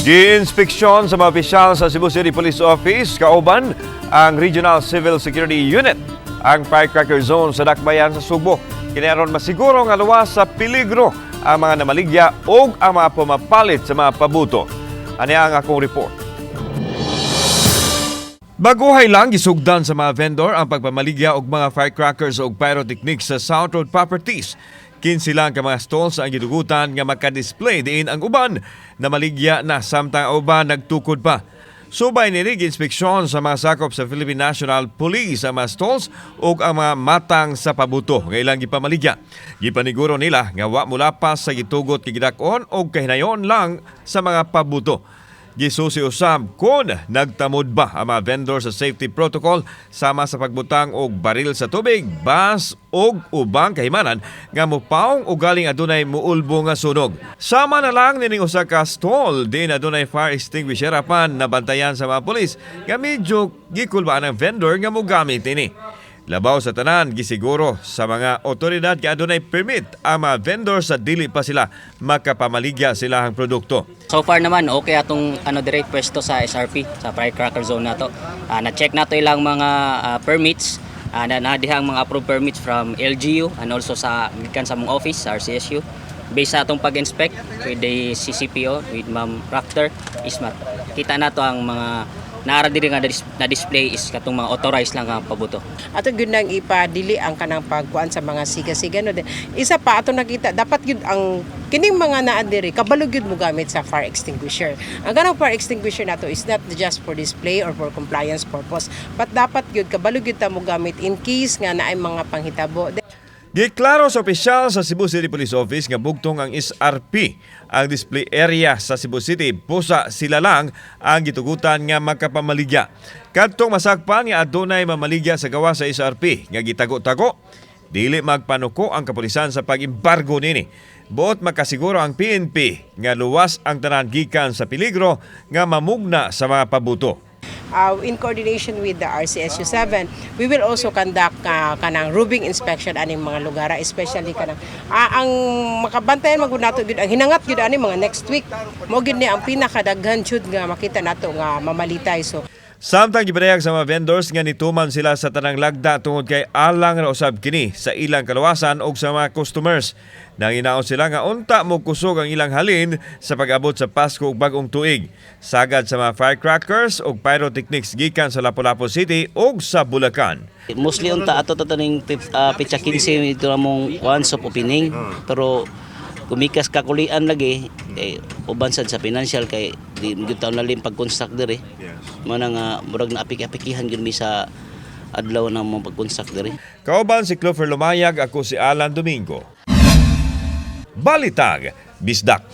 Gi-inspeksyon sa mga opisyal sa Cebu City Police Office kauban ang Regional Civil Security Unit ang firecracker zone sa Dakbayan sa Subo. Kinaron masiguro nga luwas sa peligro ang mga namaligya o ang mga pumapalit sa mga pabuto. Ani ang akong report. Baguhay lang gisugdan sa mga vendor ang pagpamaligya og mga firecrackers o pyrotechnics sa South Road Properties. 15 lang ka mga stalls ang gidugutan nga maka-display diin ang uban na maligya na samtang ang uban nagtukod pa. Subay ni inspeksyon sa mga sakop sa Philippine National Police ang mga stalls o ang mga matang sa pabuto nga ilang gipamaligya. Gipaniguro nila nga wa mulapas sa gitugot kigidakon o kahinayon lang sa mga pabuto. Gisusi usab kung nagtamod ba ang mga vendor sa safety protocol sama sa pagbutang og baril sa tubig, bas og ubang kahimanan nga mopaong og galing adunay muulbo nga sunog. Sama na lang nining usa ka stall din adunay fire extinguisher apan nabantayan sa mga pulis nga medyo gikulbaan ang vendor nga mogamit ini. Labaw sa tanan, gisiguro sa mga otoridad nga adunay permit ang mga vendor sa dili pa sila makapamaligya silahang produkto. So far naman okay atong direct pwesto sa SRP sa firecracker zone nato. Na-check nato ilang mga permits, nadihang mga approved permits from LGU and also sa gikan sa mong office sa RCSU. Based sa atong pag-inspect with the CCPO with Ma'am Proctor Ismat. Kita nato ang mga naara diri nga na-display is katong mga authorized lang nga pabuto. Ato gyud nang ipadili ang kanang pagkuan sa mga siga-siga no. Isa pa ato nakita dapat gyud ang kining mga naa diri kabalo gyud mo gamit sa fire extinguisher. Ang ganang fire extinguisher nato is not just for display or for compliance purpose, but dapat gyud kabalo gyud ta mo gamit in case nga naay mga panghitabo. Giklaro sa opisyal sa Cebu City Police Office nga bugtong ang SRP ang display area sa Cebu City. Busa sila lang ang gitugutan nga makapamaligya. Kadtong masakpan nga adunay mamaligya sa gawa sa SRP nga gitago-tago, dili magpanuko ang kapulisan sa pag-embargo nini. Buot makasiguro ang PNP nga luwas ang tanan gikan sa peligro nga mamugna sa mga pabuto. In coordination with the RCSU 7, we will also conduct kanang roofing inspection aning mga lugar, especially kanang ang makabantayan magud nato gyud ang hinangat gyud ani mga next week mo gyud ni ang pinakadaghan jud nga makita nato nga mamalitay. So samtang gipadayag sa mga vendors nga nituman sila sa tanang lagda tungod kay alang ra usab kini sa ilang kaluwasan og sa mga customers. Nanginaon sila nga unta mo kusog ang ilang halin sa pag-abot sa Pasko ug bagong tuig. Sagad sa mga firecrackers ug pyrotechnics gikan sa Lapu-Lapu City ug sa Bulacan. Mostly unta ato taning pitsa 15 ito namong once of opening pero kumikas kakulian lagi uban sad sa financial kay di gyud taon lalim pag-construct diri. Mana nga murag na apik-apikihan gyud mi sa adlaw na mo pag-construct diri. Kauban si Clover Lumayag, ako si Alan Domingo. Balitag Bisdak.